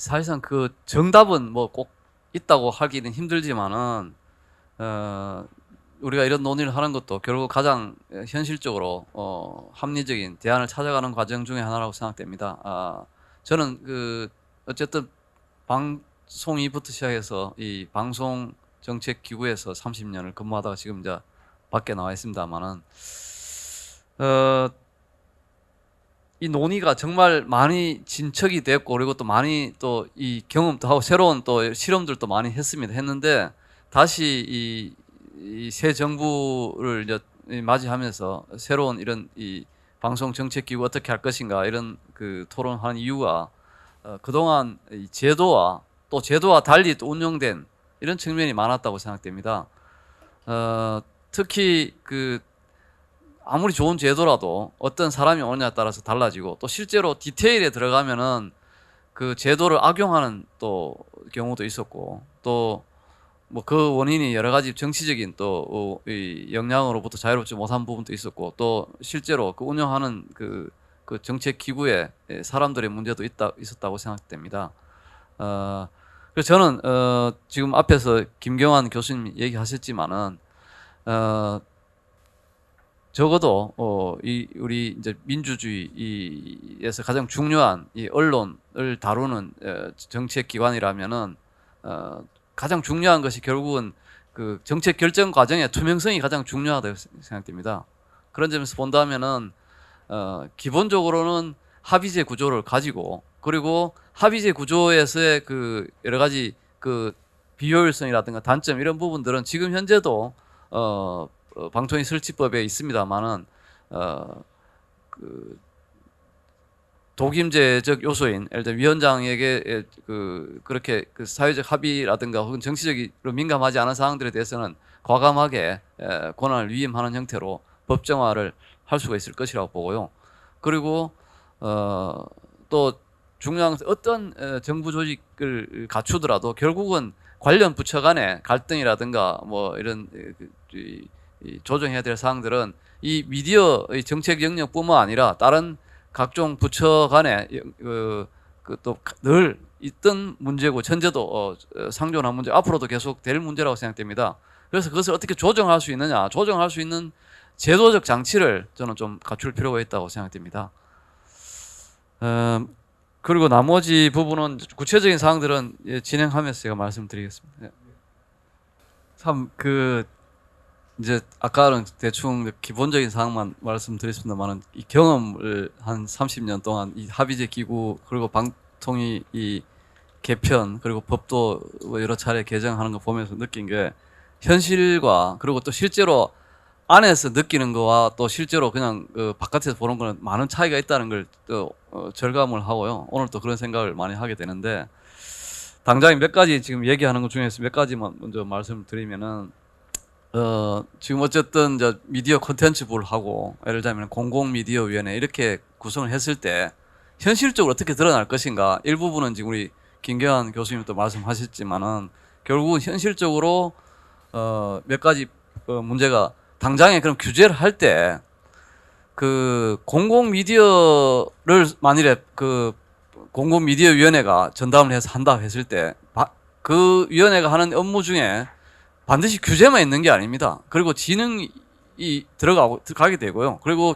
사실상 그 정답은 뭐 꼭 있다고 하기는 힘들지만은 어, 우리가 이런 논의를 하는 것도 결국 가장 현실적으로 합리적인 대안을 찾아가는 과정 중에 하나라고 생각됩니다. 저는 그 어쨌든 방송이부터 시작해서 이 방송 정책 기구에서 30년을 근무하다가 지금 이제 밖에 나와 있습니다만은 이 논의가 정말 많이 진척이 됐고, 그리고 또 많이 또 이 경험도 하고 새로운 또 실험들도 많이 했는데 다시 이 새 정부를 이제 맞이하면서 새로운 이런 이 방송 정책 기구 어떻게 할 것인가 이런 그 토론하는 이유가 그동안 이 제도와 또 제도와 달리 또 운영된 이런 측면이 많았다고 생각됩니다. 특히 그 아무리 좋은 제도라도 어떤 사람이 오느냐에 따라서 달라지고, 또 실제로 디테일에 들어가면은 그 제도를 악용하는 또 경우도 있었고, 또 뭐 그 원인이 여러 가지 정치적인 또 이 영향으로부터 자유롭지 못한 부분도 있었고, 또 실제로 그 운영하는 그 정책 기구에 사람들의 문제도 있었다고 생각됩니다. 그래서 저는 지금 앞에서 김경환 교수님 얘기하셨지만은 적어도 이 우리 이제 민주주의에서 가장 중요한 이 언론을 다루는 정책 기관이라면은 가장 중요한 것이 결국은 그 정책 결정 과정의 투명성이 가장 중요하다고 생각됩니다. 그런 점에서 본다면은 기본적으로는 합의제 구조를 가지고, 그리고 합의제 구조에서의 그 여러 가지 그 비효율성이라든가 단점 이런 부분들은 지금 현재도 방통위 설치법에 있습니다만은 그 독임제적 요소인, 예를 들어 위원장에게 그렇게 그 사회적 합의라든가 혹은 정치적으로 민감하지 않은 사항들에 대해서는 과감하게 권한을 위임하는 형태로 법정화를 할 수가 있을 것이라고 보고요. 그리고 또 중요한 것은 어떤 정부 조직을 갖추더라도 결국은 관련 부처 간의 갈등이라든가 뭐 이런 이 조정해야 될 사항들은 이 미디어의 정책 영역뿐만 아니라 다른 각종 부처 간에 또 늘 있던 문제고, 현재도 상존한 문제, 앞으로도 계속 될 문제라고 생각됩니다. 그래서 그것을 어떻게 조정할 수 있느냐, 조정할 수 있는 제도적 장치를 저는 좀 갖출 필요가 있다고 생각됩니다. 그리고 나머지 부분은 구체적인 사항들은 진행하면서 제가 말씀드리겠습니다. 참그 이제 아까는 대충 기본적인 사항만 말씀드렸습니다만은 이 경험을 한 30년 동안 이 합의제 기구, 그리고 방통위 이 개편, 그리고 법도 여러 차례 개정하는 거 보면서 느낀 게, 현실과 그리고 또 실제로 안에서 느끼는 거와 또 실제로 그냥 그 바깥에서 보는 거는 많은 차이가 있다는 걸 또 절감을 하고요. 오늘 또 그런 생각을 많이 하게 되는데, 당장 몇 가지 지금 얘기하는 것 중에서 몇 가지만 먼저 말씀을 드리면은, 지금 어쨌든 저 미디어 콘텐츠부를 하고, 예를 들자면 공공미디어위원회 이렇게 구성을 했을 때 현실적으로 어떻게 드러날 것인가, 일부분은 지금 우리 김경환 교수님도 말씀하셨지만은 결국은 현실적으로 몇 가지 문제가, 당장에 그럼 규제를 할 때 그 공공미디어를 만일에 그 공공미디어위원회가 전담을 해서 한다 했을 때 그 위원회가 하는 업무 중에 반드시 규제만 있는 게 아닙니다. 그리고 지능이 들어가게 되고요. 그리고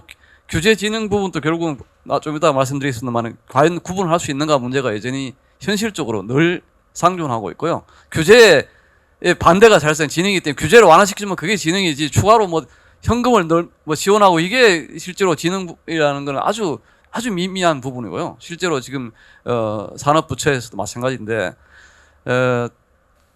규제 지능 부분도 결국은 좀 이따 말씀드리겠습니다만, 과연 구분을 할 수 있는가 문제가 여전히 현실적으로 늘 상존하고 있고요. 규제에 반대가 사실상 지능이기 때문에 규제를 완화시키면 그게 지능이지, 추가로 뭐 현금을 뭐 지원하고 이게 실제로 지능이라는 건 아주 미미한 부분이고요. 실제로 지금 산업부처에서도 마찬가지인데,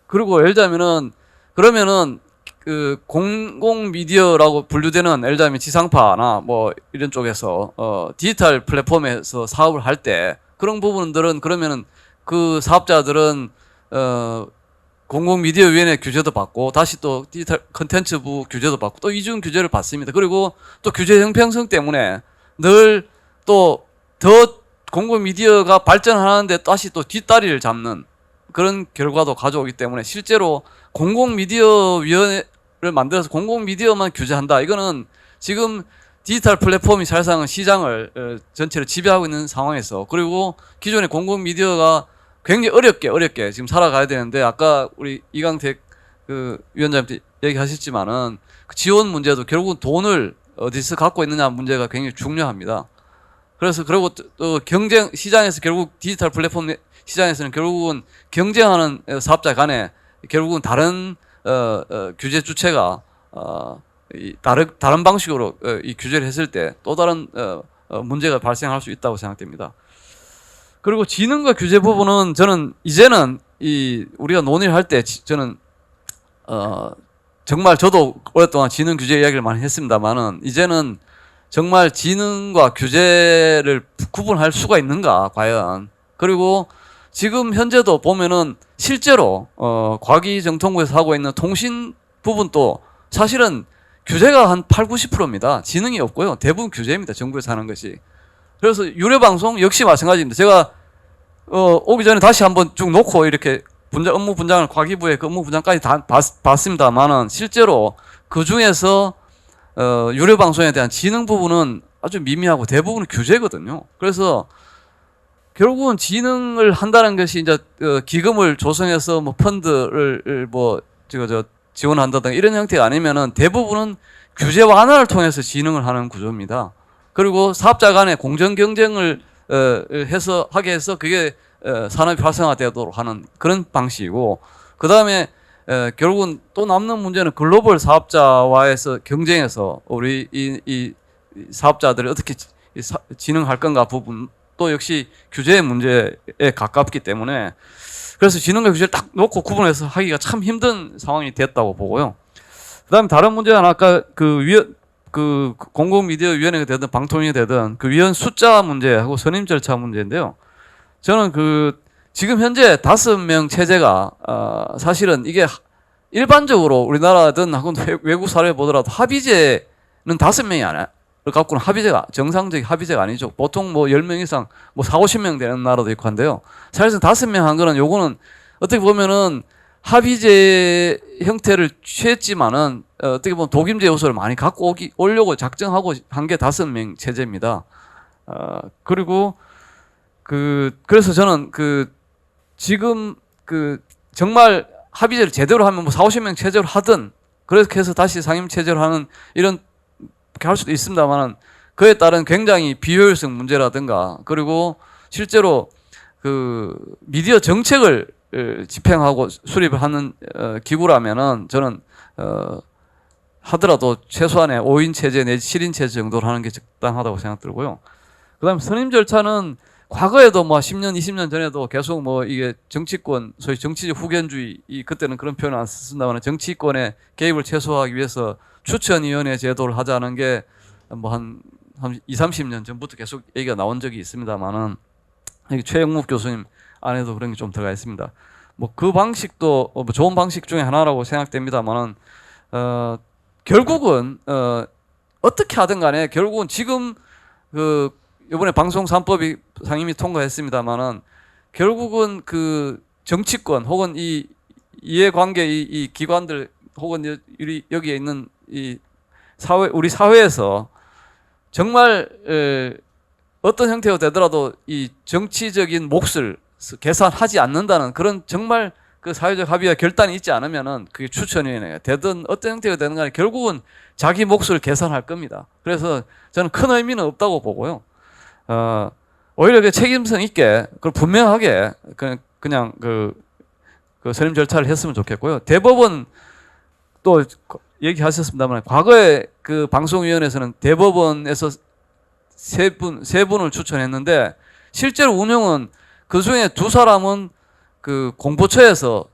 그리고 예를 들자면은 그러면은 그 공공 미디어라고 분류되는, 예를 들자면 지상파나 뭐 이런 쪽에서 디지털 플랫폼에서 사업을 할 때 그런 부분들은, 그러면은 그 사업자들은 공공미디어위원회 규제도 받고, 다시 또 디지털 컨텐츠부 규제도 받고, 또 이중 규제를 받습니다. 그리고 또 규제 형평성 때문에 늘 또 더 공공미디어가 발전하는데 다시 또 뒷다리를 잡는 그런 결과도 가져오기 때문에, 실제로 공공미디어위원회를 만들어서 공공미디어만 규제한다, 이거는 지금 디지털 플랫폼이 사실상은 시장을 전체를 지배하고 있는 상황에서, 그리고 기존의 공공미디어가 굉장히 어렵게 지금 살아가야 되는데 아까 우리 이강택 그 위원장님 얘기하셨지만은 그 지원 문제도 결국은 돈을 어디서 갖고 있느냐 문제가 굉장히 중요합니다. 그래서 그리고 또 경쟁 시장에서 결국 디지털 플랫폼 시장에서는 결국은 경쟁하는 사업자 간에 결국은 다른 규제 주체가 다른 방식으로 이 규제를 했을 때 또 다른 문제가 발생할 수 있다고 생각됩니다. 그리고 지능과 규제 부분은 저는 이제는 우리가 논의를 할 때 저는 정말 저도 오랫동안 지능 규제 이야기를 많이 했습니다만은 이제는 정말 지능과 규제를 구분할 수가 있는가 과연. 그리고 지금 현재도 보면은 실제로 과기정통부에서 하고 있는 통신 부분도 사실은 규제가 한 80~90%입니다. 지능이 없고요. 대부분 규제입니다. 정부에서 하는 것이. 그래서 유료방송 역시 마찬가지입니다. 제가 오기 전에 다시 한번 쭉 놓고 이렇게 업무 분장을 과기부의 그 업무 분장까지 다 봤습니다만은 실제로 그 중에서 유료방송에 대한 지능 부분은 아주 미미하고 대부분은 규제거든요. 그래서 결국은 지능을 한다는 것이 이제 기금을 조성해서 뭐 펀드를 뭐 지원한다든가 이런 형태가 아니면은 대부분은 규제 완화를 통해서 지능을 하는 구조입니다. 그리고 사업자 간의 공정 경쟁을 하게 해서 그게 산업이 활성화되도록 하는 그런 방식이고, 그 다음에 결국은 또 남는 문제는 글로벌 사업자와에서 경쟁해서 우리 이 사업자들이 어떻게 진흥할 건가 부분 또 역시 규제의 문제에 가깝기 때문에 그래서 지능과 규제를 딱 놓고 구분해서 하기가 참 힘든 상황이 됐다고 보고요. 그 다음에 다른 문제는 아까 그 공공미디어위원회가 되든 방통위가 되든 그 위원 숫자 문제하고 선임 절차 문제인데요. 저는 지금 현재 5명 체제가 사실은 이게 일반적으로 우리나라든 혹은 외국 사례 보더라도 합의제는 5명이 아니야. 갖고는 합의제가 정상적인 합의제가 아니죠. 보통 뭐 10명 이상 뭐 40~50명 되는 나라도 있고 한데요. 사실상 5명 한 거는 요거는 어떻게 보면은 합의제 형태를 취했지만은 어떻게 보면 독임제 요소를 많이 갖고 오려고 작정하고 한 게 5명 체제입니다. 그리고 그래서 저는 지금 정말 합의제를 제대로 하면 뭐 40~50명 체제로 하든 그렇게 해서 다시 상임 체제로 하는 이런 할 수도 있습니다만은 그에 따른 굉장히 비효율성 문제라든가 그리고 실제로 미디어 정책을 집행하고 수립을 하는 기구라면은 저는 하더라도 최소한의 5인 체제 내지 7인 체제 정도로 하는 게 적당하다고 생각 들고요. 그다음에 선임 절차는 과거에도 뭐 10년, 20년 전에도 계속 뭐 이게 정치권, 소위 정치적 후견주의, 그때는 그런 표현을 안 쓴다면 정치권의 개입을 최소화하기 위해서 추천위원회 제도를 하자는 게 뭐 한 20~30년 전부터 계속 얘기가 나온 적이 있습니다만은 최영묵 교수님 안에도 그런 게 좀 들어가 있습니다. 뭐 그 방식도 뭐 좋은 방식 중에 하나라고 생각됩니다만은 결국은 어떻게 하든 간에 결국은 지금 이번에 방송 3법이 상임위 통과했습니다만은 결국은 정치권 혹은 이 이해관계 이 기관들 혹은 여기에 있는 우리 사회에서 정말 어떤 형태가 되더라도 이 정치적인 몫을 계산하지 않는다는 그런 정말 사회적 합의와 결단이 있지 않으면은 그게 추천위원회가 되든 어떤 형태가 되는 간에 결국은 자기 몫을 계산할 겁니다. 그래서 저는 큰 의미는 없다고 보고요. 오히려 책임성 있게 그걸 분명하게 그냥 선임 절차를 했으면 좋겠고요. 대법원 또 얘기하셨습니다만 과거에 방송위원회에서는 대법원에서 세 분을 추천했는데 실제로 운영은 그 중에 2사람은 공보처에서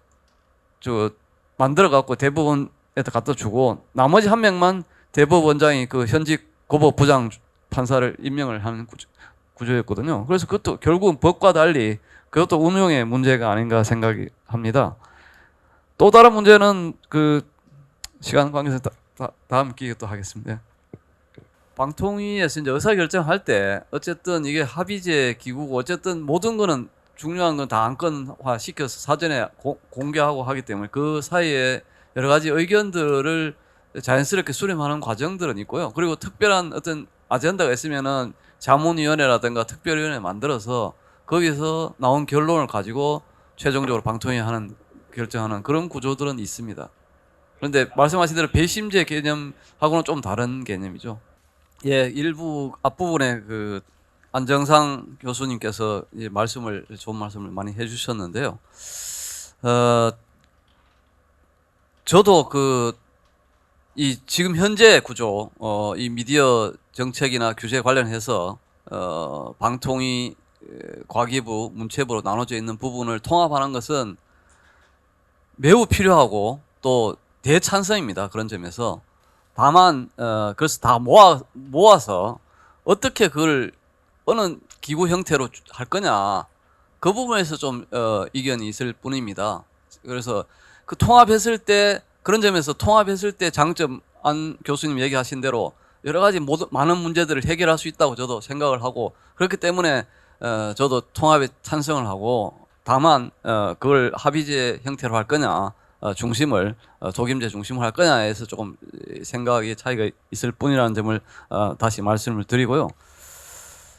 만들어 갖고 대법원에다 갖다 주고 나머지 1명만 대법원장이 현직 고법부장 판사를 임명을 하는 구조였거든요. 그래서 그것도 결국은 법과 달리 그것도 운용의 문제가 아닌가 생각이 합니다. 또 다른 문제는 시간 관계에서 다음 기회에 또 하겠습니다. 방통위에서 이제 의사결정할 때 어쨌든 이게 합의제 기구고 어쨌든 모든 거는 중요한 건 다 안건화 시켜서 사전에 공개하고 하기 때문에 그 사이에 여러 가지 의견들을 자연스럽게 수렴하는 과정들은 있고요. 그리고 특별한 어떤 아젠다가 있으면은 자문위원회라든가 특별위원회 만들어서 거기서 나온 결론을 가지고 최종적으로 방통위하는 결정하는 그런 구조들은 있습니다. 그런데 말씀하신 대로 배심제 개념하고는 좀 다른 개념이죠. 예, 일부 앞부분에 그 안정상 교수님께서 좋은 말씀을 많이 해주셨는데요. 저도 이 지금 현재 구조, 이 미디어 정책이나 규제 관련해서 방통위, 과기부, 문체부로 나눠져 있는 부분을 통합하는 것은 매우 필요하고 또 대찬성입니다. 그런 점에서. 다만 그래서 다 모아서 어떻게 그걸 어느 기구 형태로 할 거냐, 그 부분에서 좀 이견이 있을 뿐입니다. 그래서 그 통합했을 때, 그런 점에서 통합했을 때 장점, 안 교수님 얘기하신 대로 여러 가지 많은 문제들을 해결할 수 있다고 저도 생각을 하고, 그렇기 때문에 저도 통합에 찬성을 하고, 다만 그걸 합의제 형태로 할 거냐, 중심을 독임제 중심으로 할 거냐에서 조금 생각의 차이가 있을 뿐이라는 점을 다시 말씀을 드리고요.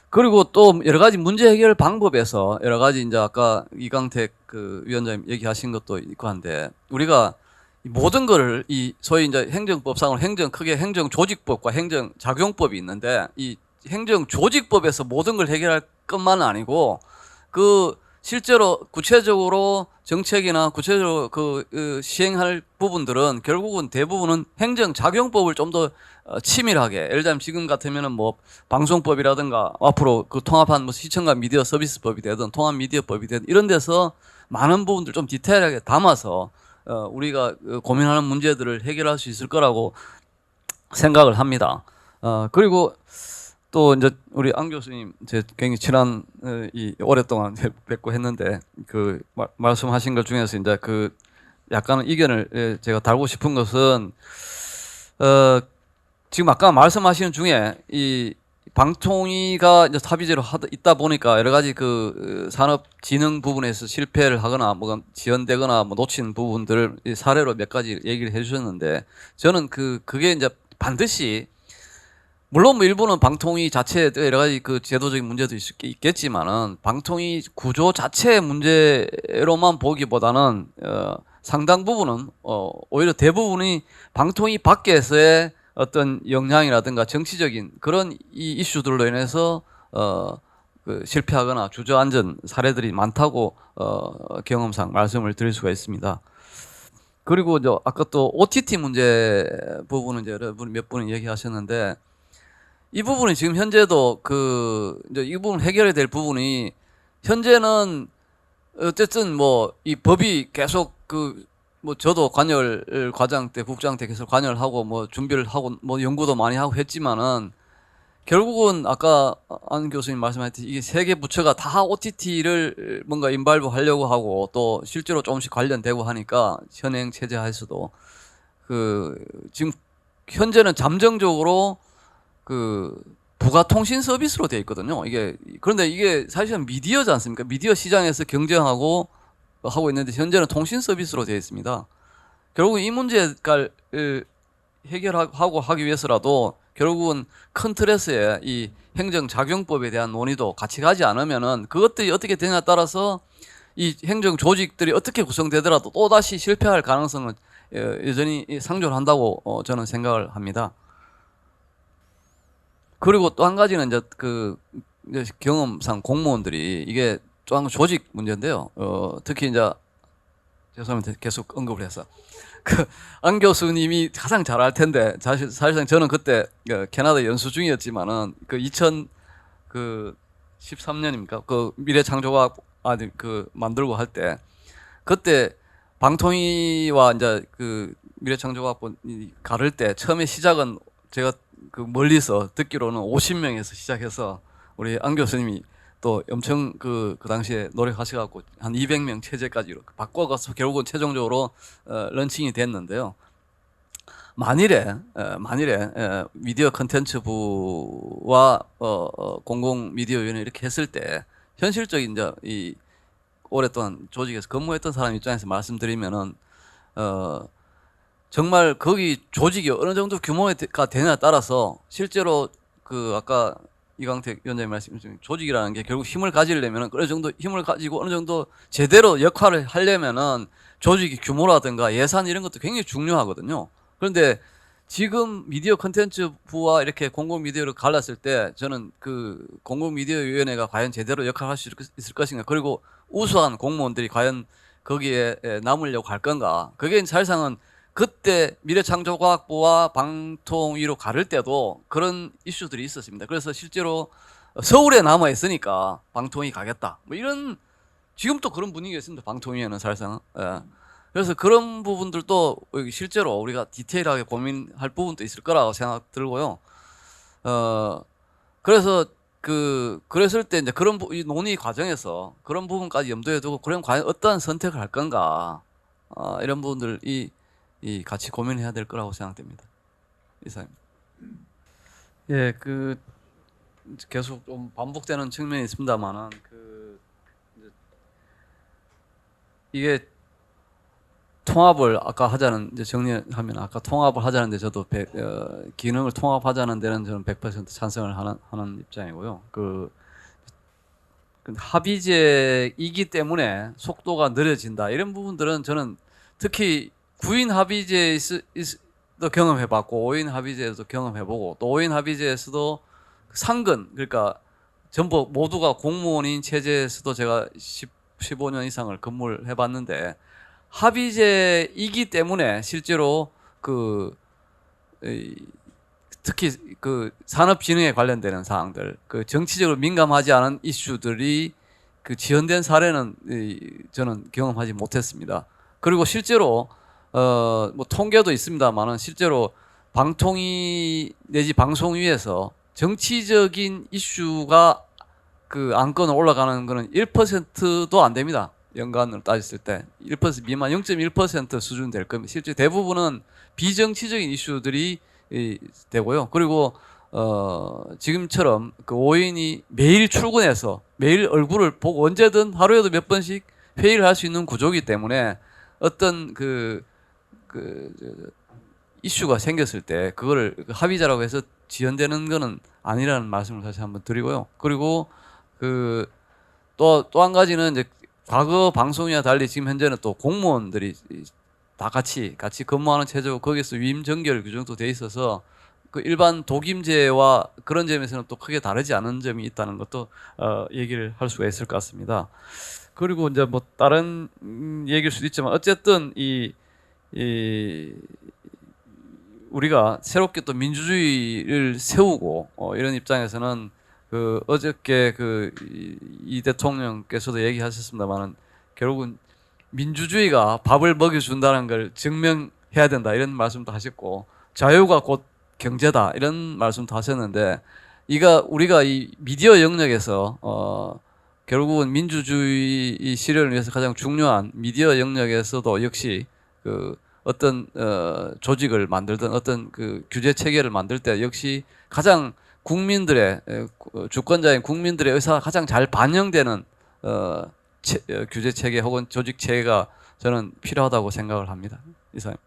그리고 또 여러 가지 문제 해결 방법에서 여러 가지 이제 아까 이강택 그 위원장님 얘기하신 것도 있고 한데, 우리가 모든 거를 이 소위 이제 행정법상으로 크게 행정조직법과 행정작용법이 있는데, 이 행정조직법에서 모든 걸 해결할 것만은 아니고, 실제로 구체적으로 정책이나 구체적으로 시행할 부분들은 결국은 대부분은 행정작용법을 좀 더 치밀하게, 예를 들면 지금 같으면은 뭐 방송법이라든가 앞으로 그 통합한 뭐 시청각 미디어 서비스법이 되든 통합 미디어법이 되든 이런 데서 많은 부분들 좀 디테일하게 담아서 우리가 고민하는 문제들을 해결할 수 있을 거라고 생각을 합니다. 그리고 또 이제 우리 안 교수님 제 굉장히 친한 오랫동안 뵙고 했는데 말씀하신 것 중에서 이제 약간은 이견을 제가 달고 싶은 것은 지금 아까 말씀하시는 중에 이 방통위가 이제 합의제로 있다 보니까 여러 가지 산업진흥 부분에서 실패를 하거나 뭐 지연되거나 뭐 놓친 부분들을 사례로 몇 가지 얘기를 해주셨는데, 저는 그게 이제 반드시 물론 뭐 일부는 방통위 자체에 여러 가지 제도적인 문제도 있겠지만은 방통위 구조 자체의 문제로만 보기보다는 상당 부분은 오히려 대부분이 방통위 밖에서의 어떤 영향이라든가 정치적인 그런 이 이슈들로 인해서 실패하거나 주저앉은 사례들이 많다고 경험상 말씀을 드릴 수가 있습니다. 그리고 아까 또 OTT 문제 부분은 이제 여러분 몇 분이 얘기하셨는데, 이 부분이 지금 현재도 이제 이 부분 해결해야 될 부분이, 현재는 어쨌든 뭐 이 법이 계속 뭐 저도 관열 과장 때 국장 때 계속 관여를 하고 뭐 준비를 하고 뭐 연구도 많이 하고 했지만은, 결국은 아까 안 교수님 말씀하셨듯이 이게 세 개 부처가 다 OTT를 뭔가 인발부 하려고 하고 또 실제로 조금씩 관련되고 하니까 현행 체제 하에서도 지금 현재는 잠정적으로 부가통신 서비스로 되어 있거든요. 그런데 이게 사실은 미디어지 않습니까? 미디어 시장에서 경쟁하고 하고 있는데 현재는 통신 서비스로 되어 있습니다. 결국 이 문제를 해결하고 하기 위해서라도 결국은 큰 틀에서의 이 행정작용법에 대한 논의도 같이 가지 않으면은, 그것들이 어떻게 되냐에 따라서 이 행정 조직들이 어떻게 구성되더라도 또다시 실패할 가능성은 여전히 상존한다고 저는 생각을 합니다. 그리고 또 한 가지는 이제 경험상 공무원들이 이게 또 한 조직 문제인데요. 특히 이제 죄송합니다. 계속 언급을 해서 안 교수님이 가장 잘 알 텐데, 사실상 저는 그때 캐나다 연수 중이었지만은 2013년입니까? 미래창조과학 만들고 할 때, 그때 방통위와 이제 미래창조과학부 가를 때 처음에 시작은 제가 멀리서 듣기로는 50명에서 시작해서 우리 안 교수님이 또 엄청 그 당시에 노력하셔갖고 한 200명 체제까지 바꿔가서 결국은 최종적으로 런칭이 됐는데요. 만일에 미디어 컨텐츠부와 공공미디어위원회 이렇게 했을 때, 현실적인 이제 이 오랫동안 조직에서 근무했던 사람 입장에서 말씀드리면은 정말 거기 조직이 어느 정도 규모가 되냐에 따라서 실제로 아까 이광택 위원장님 말씀하신 조직이라는 게 결국 힘을 가지려면은 어느 정도 힘을 가지고 어느 정도 제대로 역할을 하려면은 조직의 규모라든가 예산 이런 것도 굉장히 중요하거든요. 그런데 지금 미디어 컨텐츠 부와 이렇게 공공미디어를 갈랐을 때 저는 그 공공미디어위원회가 과연 제대로 역할을 할 수 있을 것인가, 그리고 우수한 공무원들이 과연 거기에 남으려고 할 건가, 그게 사실상은 그때 미래창조과학부와 방통위로 가를 때도 그런 이슈들이 있었습니다. 그래서 실제로 서울에 남아 있으니까 방통위 가겠다, 뭐 이런, 지금 또 그런 분위기가 있습니다. 방통위에는 사실상. 예. 그래서 그런 부분들도 실제로 우리가 디테일하게 고민할 부분도 있을 거라고 생각 들고요. 그래서 그랬을 때 이제 그런 이 논의 과정에서 그런 부분까지 염두에 두고 그럼 과연 어떠한 선택을 할 건가, 이런 부분들 이 같이 고민해야 될 거라고 생각됩니다. 이사입니다. 예, 계속 좀 반복되는 측면이 있습니다만은 이게 통합을 아까 하자는, 이제 정리하면 아까 통합을 하자는데 저도 기능을 통합하자는 데는 저는 100% 찬성을 하는 입장이고요. 합의제이기 때문에 속도가 느려진다, 이런 부분들은 저는 특히 9인 합의제도 경험해봤고 5인 합의제도 경험해보고 또 5인 합의제에서도 상근, 그러니까 전부 모두가 공무원인 체제에서도 제가 15년 이상을 근무를 해봤는데, 합의제이기 때문에 실제로 특히 산업진흥에 관련되는 사항들, 정치적으로 민감하지 않은 이슈들이 지연된 사례는 저는 경험하지 못했습니다. 그리고 실제로 뭐 통계도 있습니다만은 실제로 방통위 내지 방송위에서 정치적인 이슈가 안건을 올라가는 거는 1%도 안 됩니다. 연간으로 따졌을 때 1% 미만, 0.1% 수준 될 겁니다. 실제 대부분은 비정치적인 이슈들이 되고요. 그리고 지금처럼 5인이 매일 출근해서 매일 얼굴을 보고 언제든 하루에도 몇 번씩 회의를 할 수 있는 구조이기 때문에 어떤 이슈가 생겼을 때 그거를 합의자라고 해서 지연되는 거는 아니라는 말씀을 다시 한번 드리고요. 그리고 또 한 가지는 이제 과거 방송이와 달리 지금 현재는 또 공무원들이 다 같이 근무하는 체제고 거기서 위임 정결 규정도 돼 있어서 일반 독임제와 그런 점에서는 또 크게 다르지 않은 점이 있다는 것도 얘기를 할 수가 있을 것 같습니다. 그리고 이제 뭐 다른 얘기일 수도 있지만 어쨌든 우리가 새롭게 또 민주주의를 세우고 이런 입장에서는 어저께 이 대통령께서도 얘기하셨습니다만은 결국은 민주주의가 밥을 먹여준다는 걸 증명해야 된다, 이런 말씀도 하셨고, 자유가 곧 경제다, 이런 말씀도 하셨는데, 우리가 이 미디어 영역에서 결국은 민주주의 실현을 위해서 가장 중요한 미디어 영역에서도 역시 어떤 조직을 만들든 어떤 규제 체계를 만들 때 역시 가장 국민들의 주권자인 국민들의 의사가 가장 잘 반영되는 규제 체계 혹은 조직 체계가 저는 필요하다고 생각을 합니다. 이상입니다.